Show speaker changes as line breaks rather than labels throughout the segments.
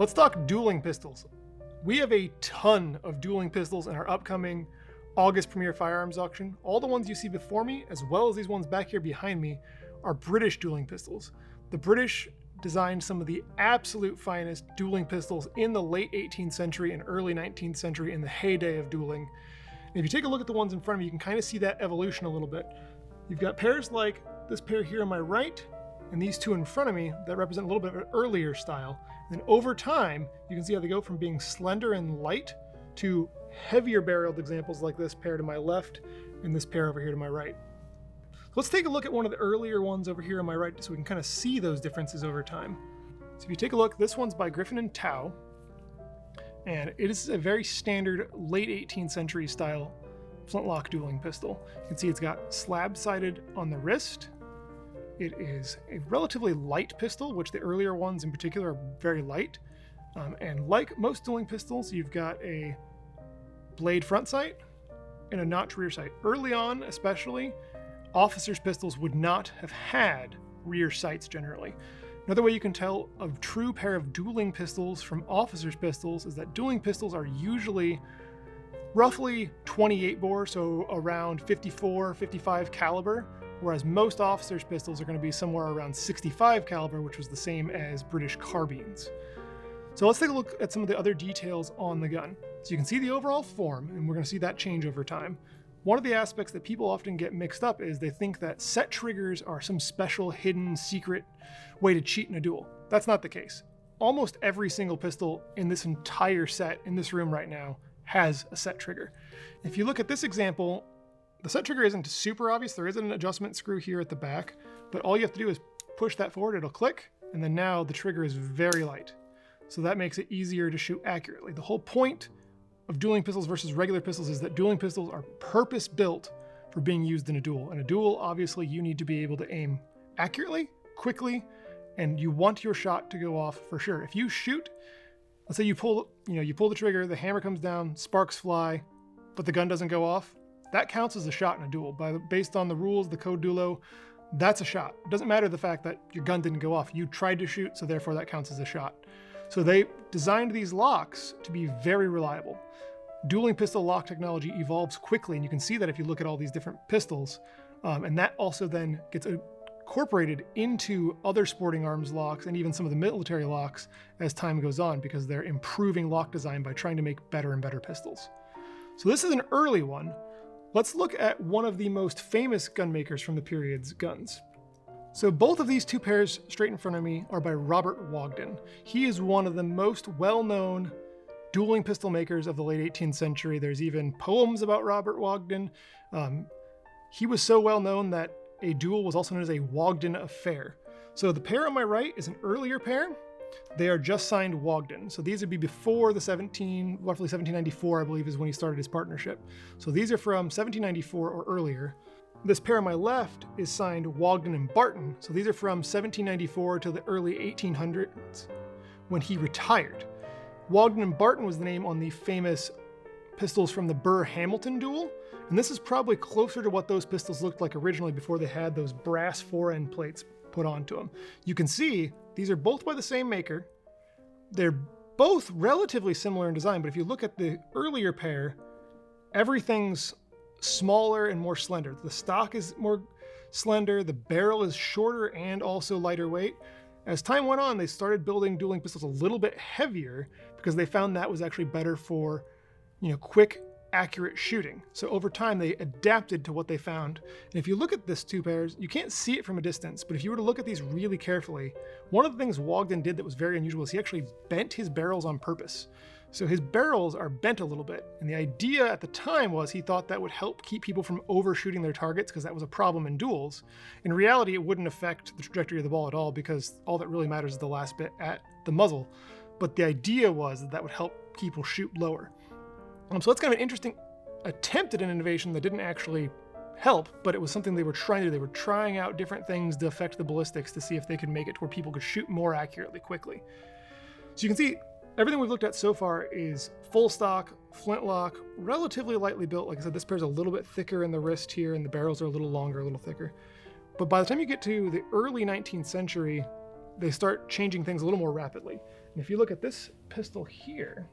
Let's talk dueling pistols. We have a ton of dueling pistols in our upcoming August Premier Firearms Auction. All the ones you see before me, as well as these ones back here behind me, are British dueling pistols. The British designed some of the absolute finest dueling pistols in the late 18th century and early 19th century, in the heyday of dueling. And if you take a look at the ones in front of you, you can kind of see that evolution a little bit. You've got pairs like this pair here on my right, and these two in front of me that represent a little bit of an earlier style. And then over time, you can see how they go from being slender and light to heavier barreled examples like this pair to my left and this pair over here to my right. Let's take a look at one of the earlier ones over here on my right so we can kind of see those differences over time. So if you take a look, this one's by Griffin and Tau, and it is a very standard late 18th century style flintlock dueling pistol. You can see it's got slab-sided on the wrist. It is a relatively light pistol, which the earlier ones in particular are very light. And like most dueling pistols, you've got a blade front sight and a notch rear sight. Early on, especially, officers' pistols would not have had rear sights generally. Another way you can tell a true pair of dueling pistols from officers' pistols is that dueling pistols are usually roughly 28 bore, so around 54, 55 caliber, whereas most officers' pistols are going to be somewhere around 65 caliber, which was the same as British carbines. So let's take a look at some of the other details on the gun. So you can see the overall form, and we're going to see that change over time. One of the aspects that people often get mixed up is they think that set triggers are some special, hidden, secret way to cheat in a duel. That's not the case. Almost every single pistol in this entire set in this room right now has a set trigger. If you look at this example, the set trigger isn't super obvious. There is an adjustment screw here at the back, but all you have to do is push that forward, it'll click, and then now the trigger is very light. So that makes it easier to shoot accurately. The whole point of dueling pistols versus regular pistols is that dueling pistols are purpose-built for being used in a duel. In a duel, obviously, you need to be able to aim accurately, quickly, and you want your shot to go off for sure. If you shoot, let's say you pull the trigger, the hammer comes down, sparks fly, but the gun doesn't go off, that counts as a shot in a duel. Based on the rules, the Code Duelo, that's a shot. It doesn't matter the fact that your gun didn't go off. You tried to shoot, so therefore that counts as a shot. So they designed these locks to be very reliable. Dueling pistol lock technology evolves quickly, and you can see that if you look at all these different pistols, and that also then gets incorporated into other sporting arms locks and even some of the military locks as time goes on, because they're improving lock design by trying to make better and better pistols. So this is an early one. Let's look at one of the most famous gun makers from the period's guns. So both of these two pairs straight in front of me are by Robert Wogden. He is one of the most well-known dueling pistol makers of the late 18th century. There's even poems about Robert Wogden. He was so well known that a duel was also known as a Wogden affair. So the pair on my right is an earlier pair. They are just signed Wogden. So these would be before the roughly 1794, I believe, is when he started his partnership. So these are from 1794 or earlier. This pair on my left is signed Wogden and Barton. So these are from 1794 to the early 1800s when he retired. Wogden and Barton was the name on the famous pistols from the Burr-Hamilton duel. And this is probably closer to what those pistols looked like originally before they had those brass fore-end plates put onto them. You can see these are both by the same maker. They're both relatively similar in design, but if you look at the earlier pair, everything's smaller and more slender. The stock is more slender, the barrel is shorter and also lighter weight. As time went on, they started building dueling pistols a little bit heavier because they found that was actually better for, quick, accurate shooting. So over time, they adapted to what they found. And if you look at this two pairs, you can't see it from a distance, but if you were to look at these really carefully, one of the things Wogden did that was very unusual is he actually bent his barrels on purpose. So his barrels are bent a little bit. And the idea at the time was he thought that would help keep people from overshooting their targets because that was a problem in duels. In reality, it wouldn't affect the trajectory of the ball at all because all that really matters is the last bit at the muzzle. But the idea was that would help people shoot lower. So that's kind of an interesting attempt at an innovation that didn't actually help, but it was something they were trying to do. They were trying out different things to affect the ballistics to see if they could make it to where people could shoot more accurately quickly. So you can see everything we've looked at so far is full stock, flintlock, relatively lightly built. Like I said, this pair's a little bit thicker in the wrist here, and the barrels are a little longer, a little thicker. But by the time you get to the early 19th century, they start changing things a little more rapidly. And if you look at this pistol here,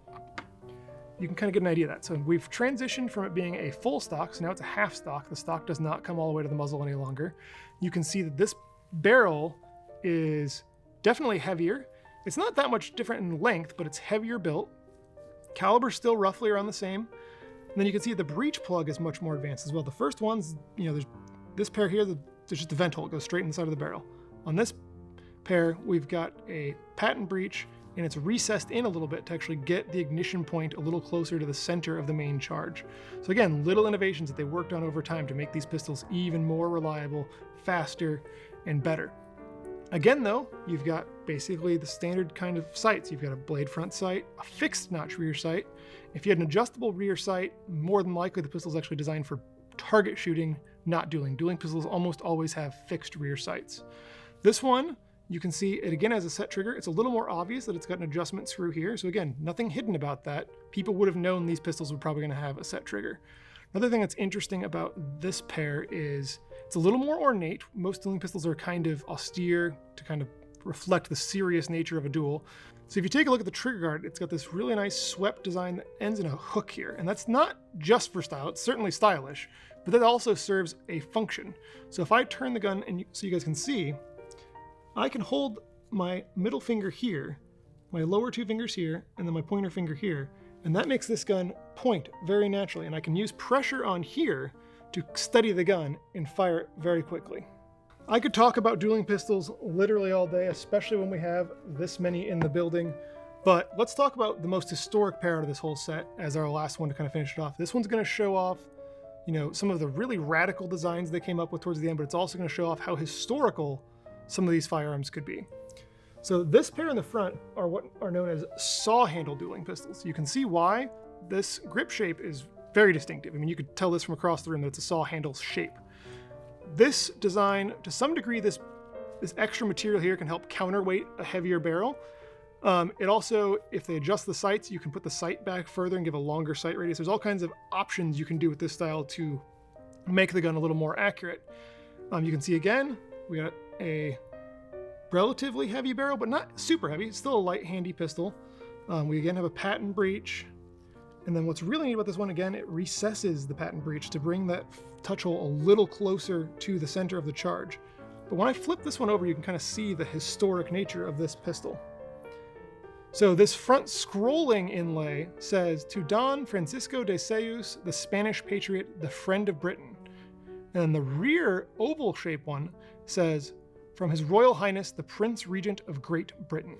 you can kind of get an idea of that. So we've transitioned from it being a full stock, so now it's a half stock. The stock does not come all the way to the muzzle any longer. You can see that this barrel is definitely heavier. It's not that much different in length, but it's heavier built. Caliber's still roughly around the same. And then you can see the breech plug is much more advanced as well. The first one's, there's this pair here, there's just a vent hole. It goes straight inside of the barrel. On this pair, we've got a patent breech, and it's recessed in a little bit to actually get the ignition point a little closer to the center of the main charge. So again, little innovations that they worked on over time to make these pistols even more reliable, faster, and better. Again though, you've got basically the standard kind of sights. You've got a blade front sight, a fixed notch rear sight. If you had an adjustable rear sight, more than likely the pistol is actually designed for target shooting, not dueling. Dueling pistols almost always have fixed rear sights. This one, you can see it again has a set trigger. It's a little more obvious that it's got an adjustment screw here. So again, nothing hidden about that. People would have known these pistols were probably going to have a set trigger. Another thing that's interesting about this pair is it's a little more ornate. Most dueling pistols are kind of austere to kind of reflect the serious nature of a duel. So if you take a look at the trigger guard, it's got this really nice swept design that ends in a hook here. And that's not just for style, it's certainly stylish, but that also serves a function. So if I turn the gun and so you guys can see, I can hold my middle finger here, my lower two fingers here, and then my pointer finger here, and that makes this gun point very naturally, and I can use pressure on here to steady the gun and fire it very quickly. I could talk about dueling pistols literally all day, especially when we have this many in the building, but let's talk about the most historic pair out of this whole set as our last one to kind of finish it off. This one's going to show off, some of the really radical designs they came up with towards the end, but it's also going to show off how historical some of these firearms could be. So this pair in the front are what are known as saw handle dueling pistols. You can see why this grip shape is very distinctive. I mean, you could tell this from across the room that it's a saw handle shape. This design, to some degree, this extra material here can help counterweight a heavier barrel. It also, if they adjust the sights, you can put the sight back further and give a longer sight radius. There's all kinds of options you can do with this style to make the gun a little more accurate. You can see again, we got a relatively heavy barrel, but not super heavy. It's still a light, handy pistol. We again have a patent breech. And then what's really neat about this one, again, it recesses the patent breech to bring that touch hole a little closer to the center of the charge. But when I flip this one over, you can kind of see the historic nature of this pistol. So this front scrolling inlay says, "To Don Francisco de Sayus, the Spanish patriot, the friend of Britain." And then the rear oval shaped one says, "From His Royal Highness, the Prince Regent of Great Britain."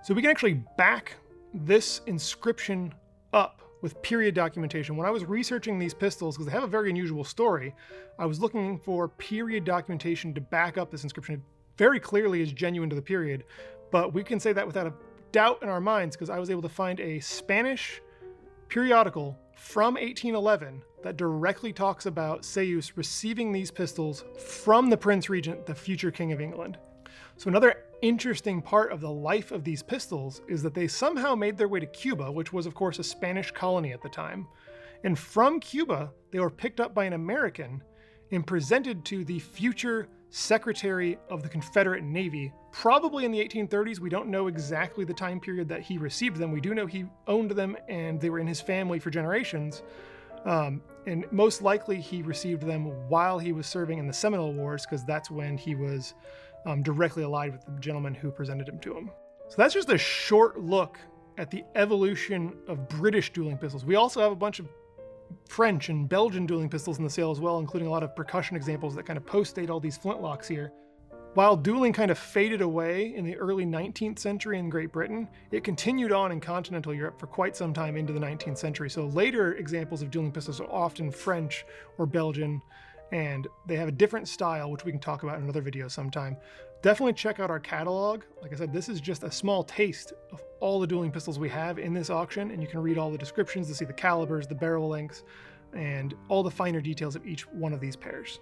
So we can actually back this inscription up with period documentation. When I was researching these pistols, because they have a very unusual story, I was looking for period documentation to back up this inscription. It very clearly is genuine to the period, but we can say that without a doubt in our minds because I was able to find a Spanish periodical from 1811 that directly talks about Sayus receiving these pistols from the Prince Regent, the future King of England. So another interesting part of the life of these pistols is that they somehow made their way to Cuba, which was of course a Spanish colony at the time. And from Cuba, they were picked up by an American and presented to the future Secretary of the Confederate Navy, probably in the 1830s. We don't know exactly the time period that he received them. We do know he owned them and they were in his family for generations. And most likely he received them while he was serving in the Seminole Wars, because that's when he was directly allied with the gentleman who presented him to him. So that's just a short look at the evolution of British dueling pistols. We also have a bunch of French and Belgian dueling pistols in the sale as well, including a lot of percussion examples that kind of post-date all these flintlocks here. While dueling kind of faded away in the early 19th century in Great Britain, it continued on in continental Europe for quite some time into the 19th century. So later examples of dueling pistols are often French or Belgian, and they have a different style, which we can talk about in another video sometime. Definitely check out our catalog. Like I said, this is just a small taste of all the dueling pistols we have in this auction, and you can read all the descriptions to see the calibers, the barrel lengths, and all the finer details of each one of these pairs.